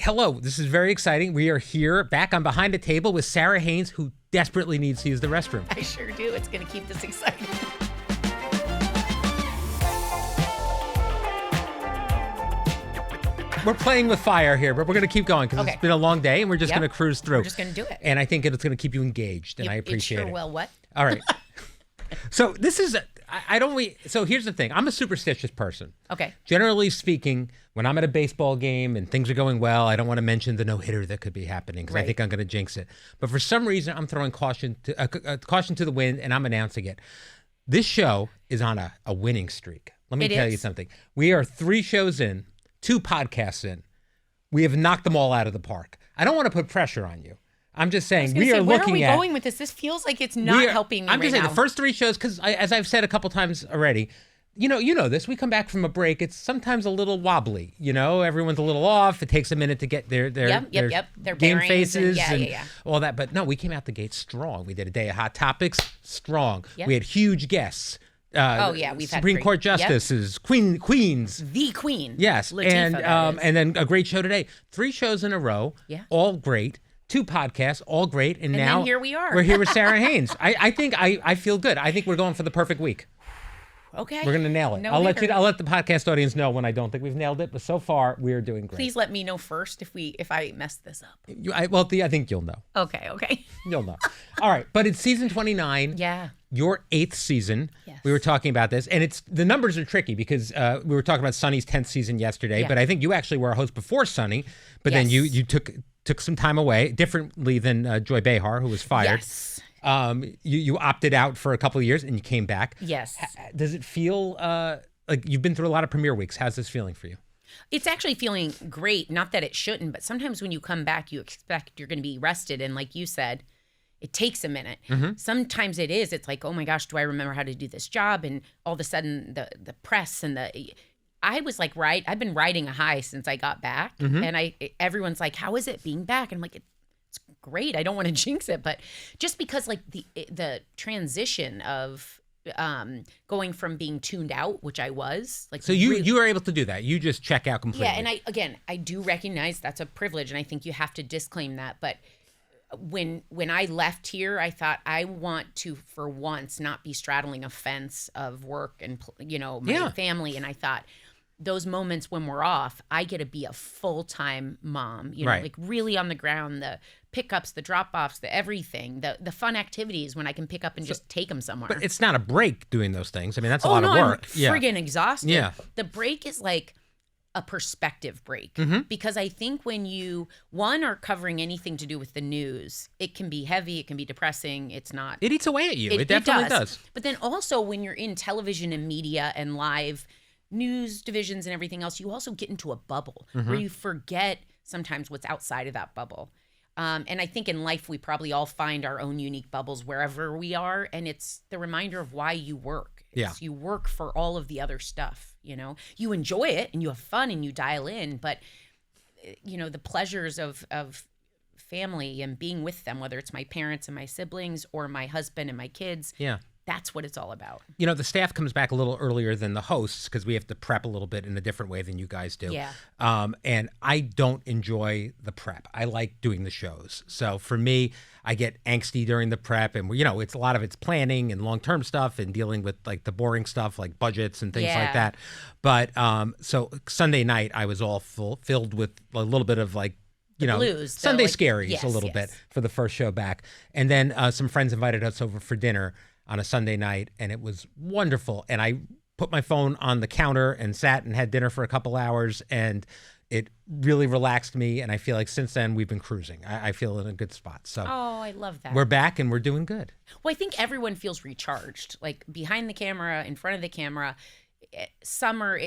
Hello, this is very exciting. We are here back on Behind the Table with Sara Haines, who desperately needs to use the restroom. I sure do. It's going to keep this exciting. We're playing with fire here, but we're going to keep going because It's been a long day and we're just going to cruise through. We're just going to do it. And I think it's going to keep you engaged, and I appreciate it. It sure will. What? All right. So this is, so here's the thing. I'm a superstitious person. Okay. Generally speaking, when I'm at a baseball game and things are going well, I don't want to mention the no-hitter that could be happening because I think I'm going to jinx it. But for some reason, I'm throwing caution to the wind, and I'm announcing it. This show is on a winning streak. Let me tell you something. We are 3 shows in, 2 podcasts in. We have knocked them all out of the park. I don't want to put pressure on you. I'm just saying we are looking at. Where are we going with this? This feels like it's not helping me I'm just saying now. the first 3 shows, because as I've said a couple times already, you know this. We come back from a break. It's sometimes a little wobbly. Everyone's a little off. It takes a minute to get their Their game faces and yeah. all that. But no, we came out the gate strong. We did a day of hot topics strong. Yep. We had huge guests. We've had Supreme Court justices, queens, the queen. Yes, Latifah, and then a great show today. 3 shows in a row. Yeah, all great. 2 podcasts, all great, and now then here we are. We're here with Sara Haines. I think I feel good. I think we're going for the perfect week. Okay, we're gonna nail it. I'll let the podcast audience know when I don't think we've nailed it, but so far we're doing great. Please let me know first if I mess this up. I think you'll know. Okay. You'll know. All right, but it's season 29. Yeah. Your 8th season. Yes. We were talking about this, and the numbers are tricky because we were talking about Sunny's 10th season yesterday, but I think you actually were a host before Sunny, but then you took some time away, differently than Joy Behar, who was fired. Yes. You opted out for a couple of years and you came back. Yes. Does it feel like you've been through a lot of premiere weeks? How's this feeling for you? It's actually feeling great. Not that it shouldn't, but sometimes when you come back, you expect you're going to be rested. And like you said, it takes a minute. Mm-hmm. Sometimes it is. It's like, oh my gosh, do I remember how to do this job? And all of a sudden the press and I was like, I've been riding a high since I got back. Mm-hmm. And everyone's like, how is it being back? And I'm like, it's great. I don't want to jinx it. But just because like the transition of going from being tuned out, which I was like. So you were able to do that. You just check out completely. Yeah. And I do recognize that's a privilege. And I think you have to disclaim that. But when I left here, I thought I want to, for once, not be straddling a fence of work and, my family. And I thought those moments when we're off, I get to be a full-time mom, like really on the ground, the pickups, the drop-offs, the everything, the fun activities when I can pick up and just take them somewhere. But it's not a break doing those things. I mean, that's a lot of work. I'm friggin' exhausted. Yeah. The break is like a perspective break, mm-hmm. because I think when you, are covering anything to do with the news, it can be heavy, it can be depressing, it's not. It eats away at you. It definitely does. But then also when you're in television and media and live news divisions and everything else, you also get into a bubble mm-hmm. where you forget sometimes what's outside of that bubble. And I think in life, we probably all find our own unique bubbles wherever we are. And it's the reminder of why you work. You work for all of the other stuff, You enjoy it and you have fun and you dial in. But, the pleasures of family and being with them, whether it's my parents and my siblings or my husband and my kids. Yeah. That's what it's all about. The staff comes back a little earlier than the hosts because we have to prep a little bit in a different way than you guys do. Yeah. And I don't enjoy the prep. I like doing the shows. So for me, I get angsty during the prep, and it's a lot of it's planning and long-term stuff and dealing with like the boring stuff like budgets and things like that. But so Sunday night, I was all filled with a little bit of like, blues, Sunday scaries a little bit for the first show back. And then some friends invited us over for dinner on a Sunday night, and it was wonderful. And I put my phone on the counter and sat and had dinner for a couple hours, and it really relaxed me. And I feel like since then we've been cruising. I feel in a good spot. So I love that. We're back and we're doing good. Well, I think everyone feels recharged, like behind the camera, in front of the camera. Summer,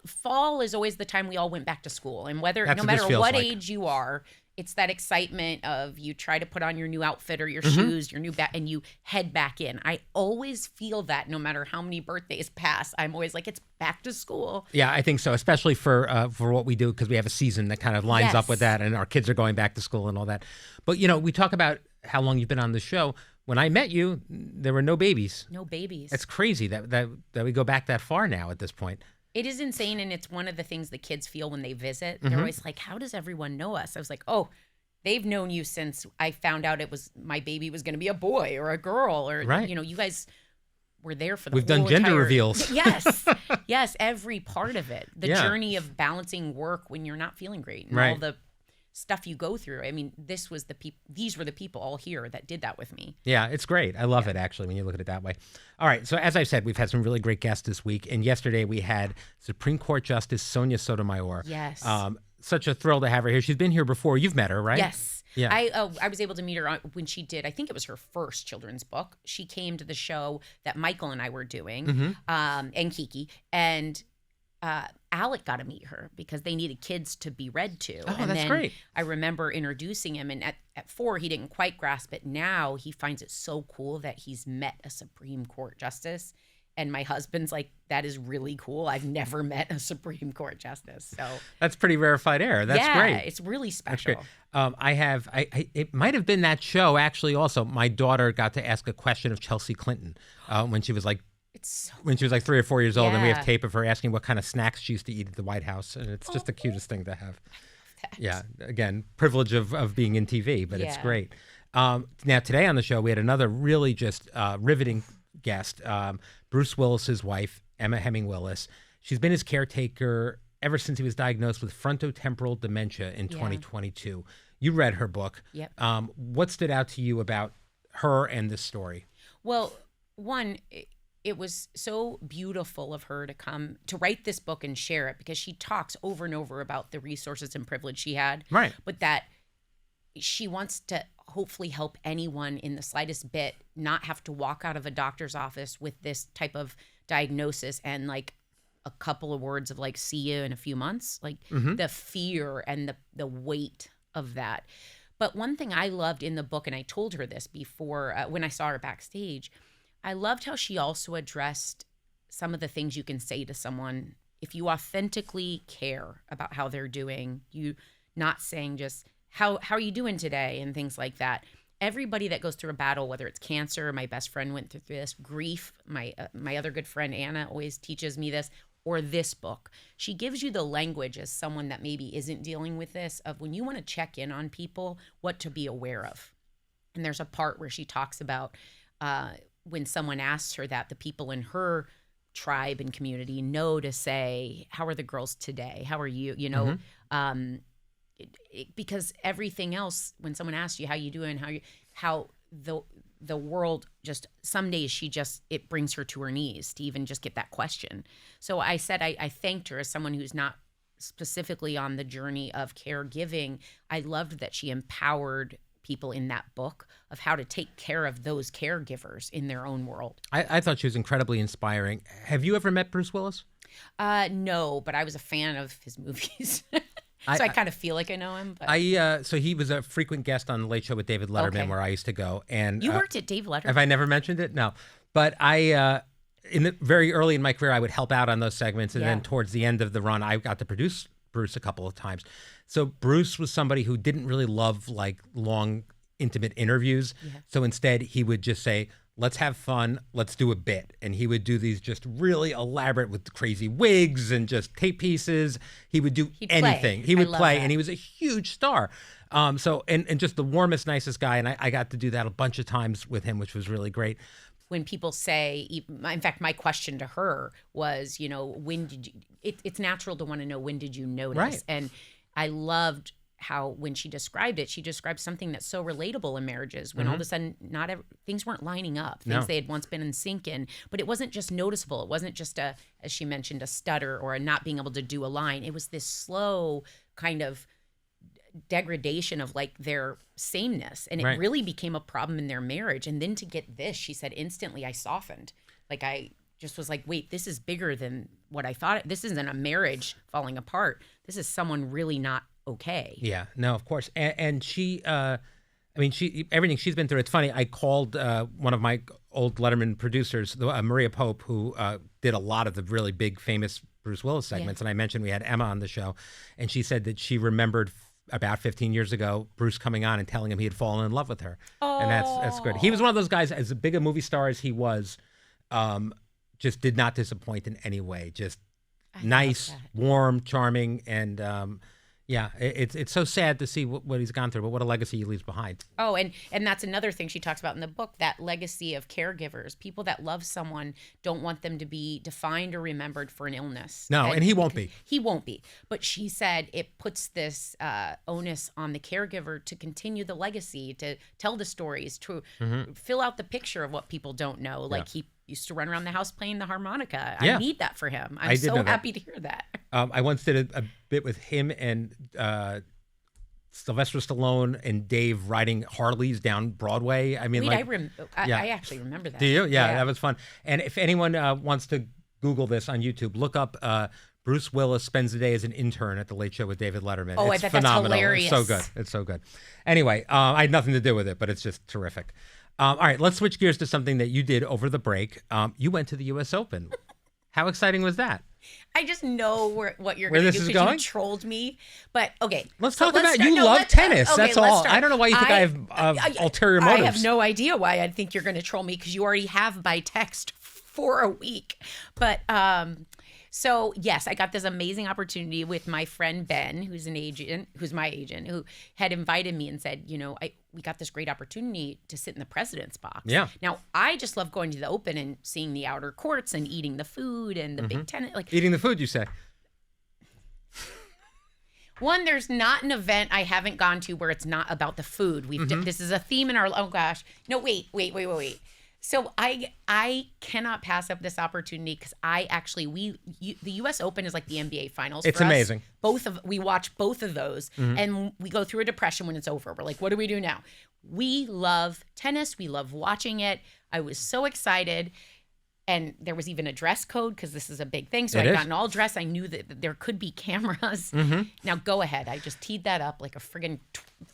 fall is always the time we all went back to school, and no matter what age you are, it's that excitement of you try to put on your new outfit or your mm-hmm. shoes, your new and you head back in. I always feel that no matter how many birthdays pass, I'm always like, it's back to school. Yeah, I think so, especially for what we do, because we have a season that kind of lines up with that, and our kids are going back to school and all that. But we talk about how long you've been on the show. When I met you, there were no babies. No babies. It's crazy that we go back that far now at this point. It is insane, and it's one of the things the kids feel when they visit. They're always like, how does everyone know us? I was like, oh, they've known you since I found out my baby was going to be a boy or a girl, or, you guys were there for the We've done gender reveals. Yes. Yes, every part of it. The journey of balancing work when you're not feeling great and all the stuff you go through. I mean, these were the people all here that did that with me. Yeah, it's great. I love it, actually, when you look at it that way. All right, so as I said, we've had some really great guests this week, and yesterday we had Supreme Court Justice Sonia Sotomayor. Yes. Such a thrill to have her here. She's been here before. You've met her, right? Yes. Yeah. I was able to meet her when she did, I think it was her first children's book. She came to the show that Michael and I were doing, and Kiki, and Alec got to meet her because they needed kids to be read to. Oh, and that's then great. I remember introducing him, and at 4, he didn't quite grasp it. Now he finds it so cool that he's met a Supreme Court justice. And my husband's like, that is really cool. I've never met a Supreme Court justice. So that's pretty rarefied air. That's great. Yeah, it's really special. That's great. It might have been that show, actually, also. My daughter got to ask a question of Chelsea Clinton when she was like, when she was like 3 or 4 years old, and we have tape of her asking what kind of snacks she used to eat at the White House, and it's just the cutest thing to have. Yeah, again, privilege of being in TV, but it's great. Now today on the show we had another really just riveting guest, Bruce Willis's wife, Emma Heming Willis. She's been his caretaker ever since he was diagnosed with frontotemporal dementia in 2022. You read her book. Yep. What stood out to you about her and this story? Well, one, it was so beautiful of her to come to write this book and share it, because she talks over and over about the resources and privilege she had. Right. But that she wants to hopefully help anyone in the slightest bit not have to walk out of a doctor's office with this type of diagnosis and like a couple of words of like, see you in a few months, like the fear and the weight of that. But one thing I loved in the book, and I told her this before when I saw her backstage, I loved how she also addressed some of the things you can say to someone if you authentically care about how they're doing. You not saying just how are you doing today and things like that. Everybody that goes through a battle, whether it's cancer, my best friend went through this, grief, my other good friend Anna always teaches me this, or this book. She gives you the language as someone that maybe isn't dealing with this, of when you want to check in on people, what to be aware of. And there's a part where she talks about when someone asks her that, the people in her tribe and community know to say, how are the girls today? How are you? You know, because everything else, when someone asks you how you doing, how the world just, some days it brings her to her knees to even just get that question. So I said, I thanked her as someone who's not specifically on the journey of caregiving. I loved that she empowered people in that book of how to take care of those caregivers in their own world. I thought she was incredibly inspiring. Have you ever met Bruce Willis? No, but I was a fan of his movies. So I kind of feel like I know him. But. So he was a frequent guest on The Late Show with David Letterman, where I used to go. And you worked at Dave Letterman. Have I never mentioned it? No. But very early in my career, I would help out on those segments. And then towards the end of the run, I got to produce Bruce a couple of times. So Bruce was somebody who didn't really love like long, intimate interviews. Yeah. So instead, he would just say, let's have fun, let's do a bit. And he would do these just really elaborate with crazy wigs and just tape pieces. He would do anything. He would play, and he was a huge star. And just the warmest, nicest guy. And I got to do that a bunch of times with him, which was really great. When people say, in fact, my question to her was, when did you, it's natural to want to know, when did you notice? Right. And I loved how when she described it, she described something that's so relatable in marriages when all of a sudden things weren't lining up, things they had once been in sync in, but it wasn't just noticeable. It wasn't just as she mentioned, a stutter or a not being able to do a line. It was this slow kind of degradation of like their sameness. And it really became a problem in their marriage. And then to get this, she said, instantly I softened. Like I just was like, wait, this is bigger than what I thought. This isn't a marriage falling apart. This is someone really not okay. Yeah, no, of course. And she, everything she's been through, it's funny. I called one of my old Letterman producers, Maria Pope, who did a lot of the really big, famous Bruce Willis segments. And I mentioned we had Emma on the show. And she said that she remembered about 15 years ago, Bruce coming on and telling him he had fallen in love with her. Oh. And that's good. He was one of those guys, as big a movie star as he was, just did not disappoint in any way. Just nice, warm, charming, and yeah, it's so sad to see what he's gone through, but what a legacy he leaves behind. Oh, and that's another thing she talks about in the book, that legacy of caregivers. People that love someone don't want them to be defined or remembered for an illness. No, and he won't be. He won't be. But she said it puts this onus on the caregiver to continue the legacy, to tell the stories, to fill out the picture of what people don't know. Like he used to run around the house playing the harmonica. I need that for him. I'm so happy to hear that. I once did a bit with him and Sylvester Stallone and Dave riding Harleys down Broadway. I mean, I actually remember that. Do you? Yeah, that was fun. And if anyone wants to Google this on YouTube, look up Bruce Willis spends the day as an intern at The Late Show with David Letterman. Oh, it's I bet phenomenal. that's hilarious. It's so good. It's so good. Anyway, I had nothing to do with it, but it's just terrific. All right, let's switch gears to something that you did over the break. You went to the U.S. Open. How exciting was that? I just know what you're going to do because you trolled me. But okay, let's talk about you love tennis. Okay, that's all. I don't know why you think I have ulterior motives. I have no idea why I'd think you're going to troll me because you already have by text for a week. But so yes, I got this amazing opportunity with my friend Ben, who's my agent, who had invited me and said, we got this great opportunity to sit in the president's box. Yeah. Now I just love going to the Open and seeing the outer courts and eating the food and the big tennis. Like eating the food, you say? One, there's not an event I haven't gone to where it's not about the food. This is a theme in our. Oh gosh, no, wait. So I cannot pass up this opportunity because the U.S. Open is like the NBA Finals. It's for us. Amazing. We watch both of those, and we go through a depression when it's over. We're like, what do we do now? We love tennis. We love watching it. I was so excited. And there was even a dress code because this is a big thing. So I got an all dress. I knew that there could be cameras. Now go ahead. I just teed that up like a friggin'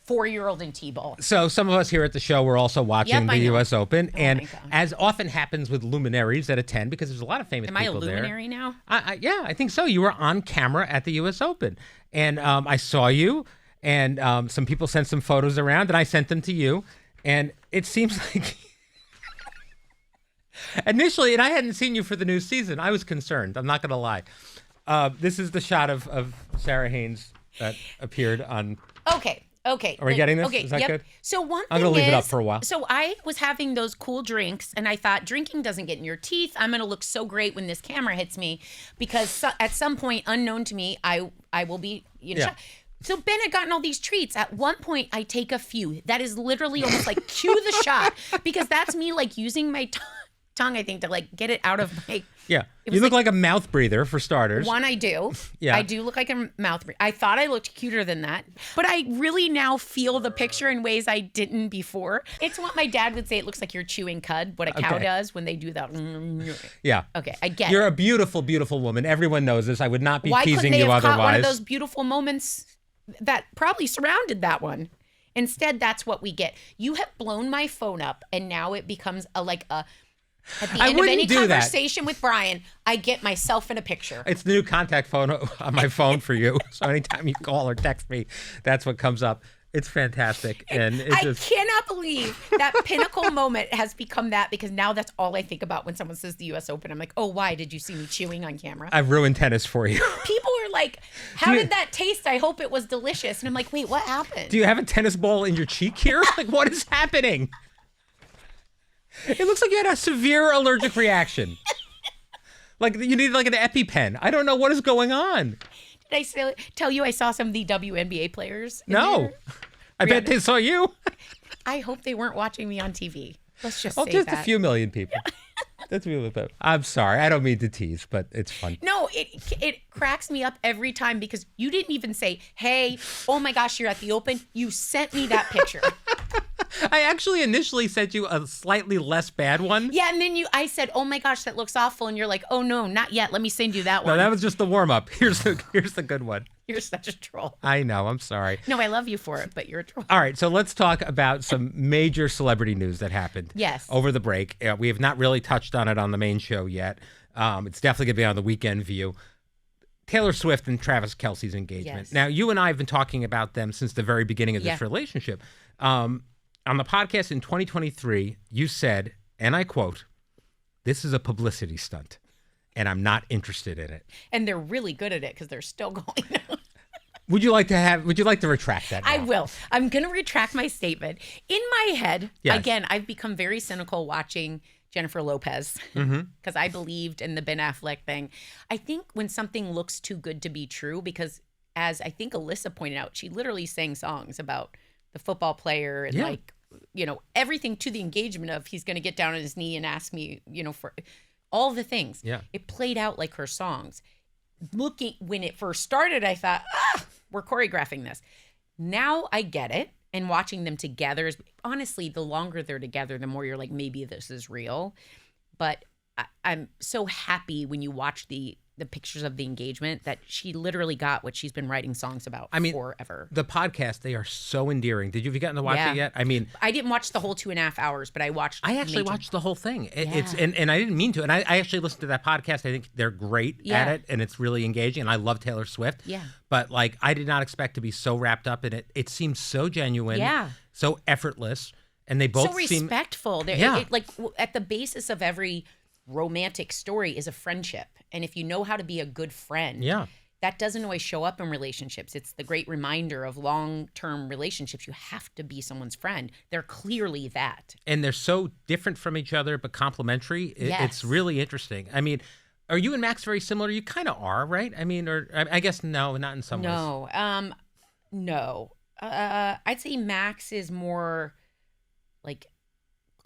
4-year-old in T-ball. So some of us here at the show were also watching the U.S. Open. And as often happens with luminaries that attend, because there's a lot of famous people there. Am I a luminary now? Yeah, I think so. You were on camera at the U.S. Open. And I saw you. And some people sent some photos around. And I sent them to you. And it seems like... Initially, and I hadn't seen you for the new season, I was concerned. I'm not going to lie. This is the shot of Sara Haines that appeared on... Okay. Are we getting this? Okay, is that good? So one thing I'm going to leave it up for a while. So I was having those cool drinks, and I thought, drinking doesn't get in your teeth. I'm going to look so great when this camera hits me, because at some point, unknown to me, I will be, shot. So Ben had gotten all these treats. At one point, I take a few. That is literally almost like cue the shot, because that's me like using my tongue, I think, to like get it out of my... Yeah. You look like a mouth breather, for starters. One, I do. Yeah. I do look like a mouth breather. I thought I looked cuter than that, but I really now feel the picture in ways I didn't before. It's what my dad would say. It looks like you're chewing cud, what a cow does when they do that. Yeah. Okay, I get You're it. a beautiful, beautiful woman. Everyone knows this. I would not be Why teasing couldn't they you have otherwise. caught one of those beautiful moments that probably surrounded that one? Instead, that's what we get. You have blown my phone up, and now it becomes at the end of any conversation with Brian, I get myself in a picture. It's the new contact phone on my phone for you. So anytime you call or text me, that's what comes up. It's fantastic. And I cannot believe that pinnacle moment has become that, because now that's all I think about when someone says the U.S. Open. I'm like, oh, why did you see me chewing on camera? I've ruined tennis for you. People are like, how did that taste? I hope it was delicious. And I'm like, wait, what happened? Do you have a tennis ball in your cheek here? Like, what is happening? It looks like you had a severe allergic reaction. Like you need like an EpiPen. I don't know what is going on. Did I tell you I saw some of the WNBA players? No. I bet they saw you. I hope they weren't watching me on TV. Let's just say just that. a few million people. That's really bad. I'm sorry. I don't mean to tease, but it's fun. No, it cracks me up every time, because you didn't even say, hey, oh my gosh, you're at the Open. You sent me that picture. I actually initially sent you a slightly less bad one. Yeah, and then I said, oh my gosh, that looks awful. And you're like, oh no, not yet. Let me send you that one. No, that was just the warm up. Here's the good one. You're such a troll. I know. I'm sorry. No, I love you for it, but you're a troll. All right, so let's talk about some major celebrity news that happened over the break. We have not really touched on it on the main show yet. It's definitely going to be on the Weekend View. Taylor Swift and Travis Kelce's engagement. Yes. Now, you and I have been talking about them since the very beginning of this relationship. On the podcast in 2023, you said, and I quote, "This is a publicity stunt." and I'm not interested in it. And they're really good at it because they're still going on. Would you like to retract that now? I will. I'm going to retract my statement. In my head, Yes. again, I've become very cynical watching Jennifer Lopez because I believed in the Ben Affleck thing. I think when something looks too good to be true, because as I think Alyssa pointed out, she literally sang songs about the football player and like, you know, everything to the engagement of he's going to get down on his knee and ask me, you know, for all the things. Yeah. It played out like her songs. When it first started, I thought, we're choreographing this. Now I get it. And watching them together is, honestly, the longer they're together, the more you're like, maybe this is real. But I'm so happy when you watch the pictures of the engagement that she literally got what she's been writing songs about forever. The podcast, they are so endearing. Have you gotten to watch it yet? I mean, I didn't watch the whole 2.5 hours, but I actually watched the whole thing. And I didn't mean to. And I actually listened to that podcast. I think they're great at it, and it's really engaging. And I love Taylor Swift. Yeah. But like, I did not expect to be so wrapped up in it. It seems so genuine. Yeah. So effortless. And they both so respectful. Yeah. Like at the basis of every romantic story is a friendship. And if you know how to be a good friend, that doesn't always show up in relationships. It's the great reminder of long-term relationships. You have to be someone's friend. They're clearly that. And they're so different from each other, but complementary. It's really interesting. I mean, are you and Max very similar? You kind of are, right? I mean, or I guess no, not in some ways. No. I'd say Max is more like,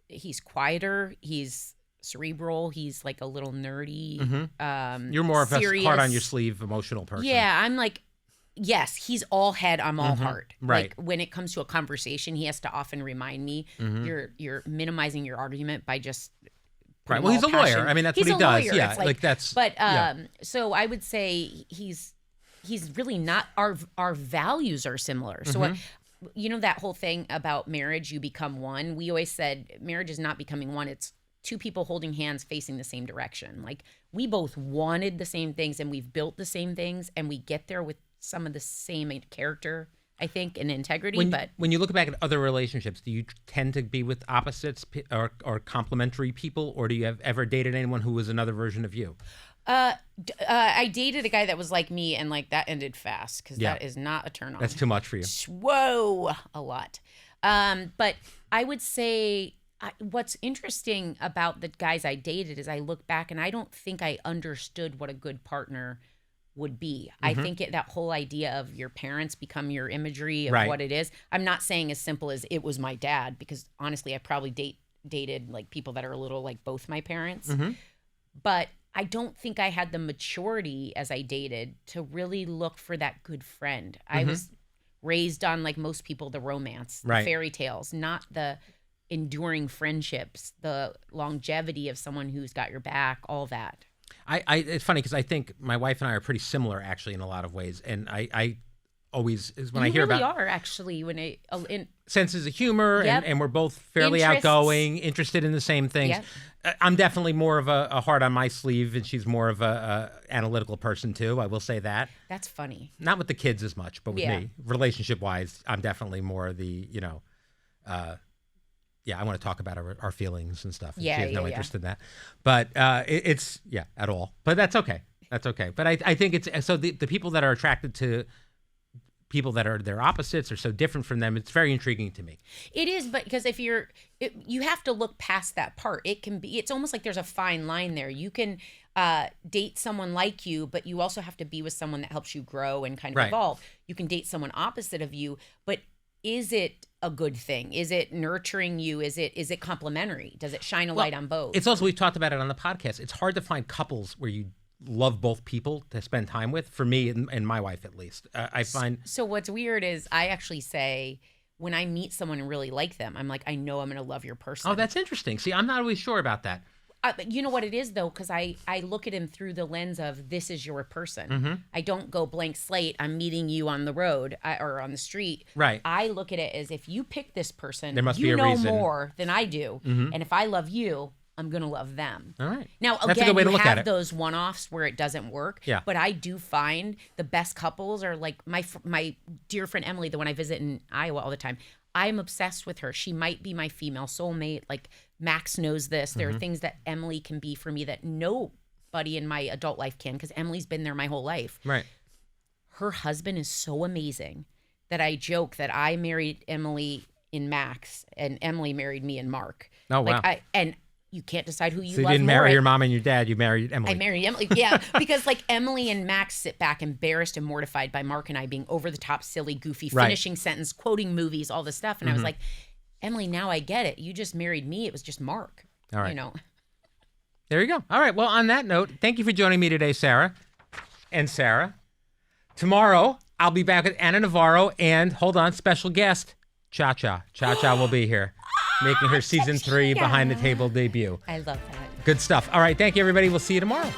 he's quieter. He's cerebral. He's like a little nerdy. You're more of serious. a heart on your sleeve emotional person. Yeah, I'm like, yes, he's all head, I'm all heart. Right. Like when it comes to a conversation, he has to often remind me, you're minimizing your argument by just right. Well, he's a passion. lawyer. I mean, that's he's what he does. Lawyer. Yeah, it's like that's. But so I would say he's really not. Our values are similar. So. You know that whole thing about marriage, you become one. We always said marriage is not becoming one. It's two people holding hands facing the same direction. Like we both wanted the same things and we've built the same things and we get there with some of the same character, I think, and integrity. But when you look back at other relationships, do you tend to be with opposites or complementary people, or do you have ever dated anyone who was another version of you? I dated a guy that was like me, and like that ended fast because that is not a turn on. That's too much for you. Whoa, a lot. But I would say what's interesting about the guys I dated is I look back and I don't think I understood what a good partner would be. I think that whole idea of your parents become your imagery of what it is. I'm not saying as simple as it was my dad, because honestly, I probably dated like people that are a little like both my parents. But I don't think I had the maturity as I dated to really look for that good friend. I was raised on, like most people, the romance, the fairy tales, not the enduring friendships, the longevity of someone who's got your back, all that. It's funny because I think my wife and I are pretty similar actually in a lot of ways, and I always is when I hear really about are actually when senses of humor and we're both fairly outgoing, interested in the same things. I'm definitely more of a heart on my sleeve, and she's more of a analytical person too. I will say that. That's funny. Not with the kids as much, but with me, relationship wise, I'm definitely more the I want to talk about our feelings and stuff. She has no interest in that. But it's at all. But that's okay. That's okay. But I think it's so the people that are attracted to people that are their opposites are so different from them. It's very intriguing to me. It is, but because if you have to look past that part. It's almost like there's a fine line there. You can date someone like you, but you also have to be with someone that helps you grow and kind of evolve. You can date someone opposite of you, but is it a good thing? Is it nurturing you? Is it complementary? Does it shine a light on both? It's also, we've talked about it on the podcast. It's hard to find couples where you love both people to spend time with, for me and my wife at least. I find so what's weird is I actually say when I meet someone and really like them, I'm like, I know I'm going to love your person. Oh, that's interesting. See, I'm not always sure about that. You know what it is though, because I look at him through the lens of this is your person. I don't go blank slate. I'm meeting you on the road or on the street. Right. I look at it as if you pick this person, there must be a reason. You know more than I do, and if I love you, I'm going to love them. All right. Now, that's again, a good way to you look at have it. those one-offs where it doesn't work. Yeah. But I do find the best couples are like my dear friend Emily, the one I visit in Iowa all the time. I'm obsessed with her. She might be my female soulmate. Like Max knows this. There are things that Emily can be for me that nobody buddy in my adult life can, because Emily's been there my whole life. Right. Her husband is so amazing that I joke that I married Emily in Max and Emily married me in Mark. Oh, wow. And you can't decide who you So you love didn't more. marry your mom and your dad. You married Emily. I married Emily. Yeah. Because like Emily and Max sit back embarrassed and mortified by Mark and I being over the top, silly, goofy, finishing sentence, quoting movies, all this stuff. And I was like, Emily, now I get it. You just married me. It was just Mark. All right. You know. There you go. All right. Well, on that note, thank you for joining me today, Sarah and Sarah. Tomorrow, I'll be back with Anna Navarro and, hold on, special guest, Cha-Cha. Cha-Cha will be here, making her season 3 Behind the Table debut. I love that. Good stuff. All right. Thank you, everybody. We'll see you tomorrow.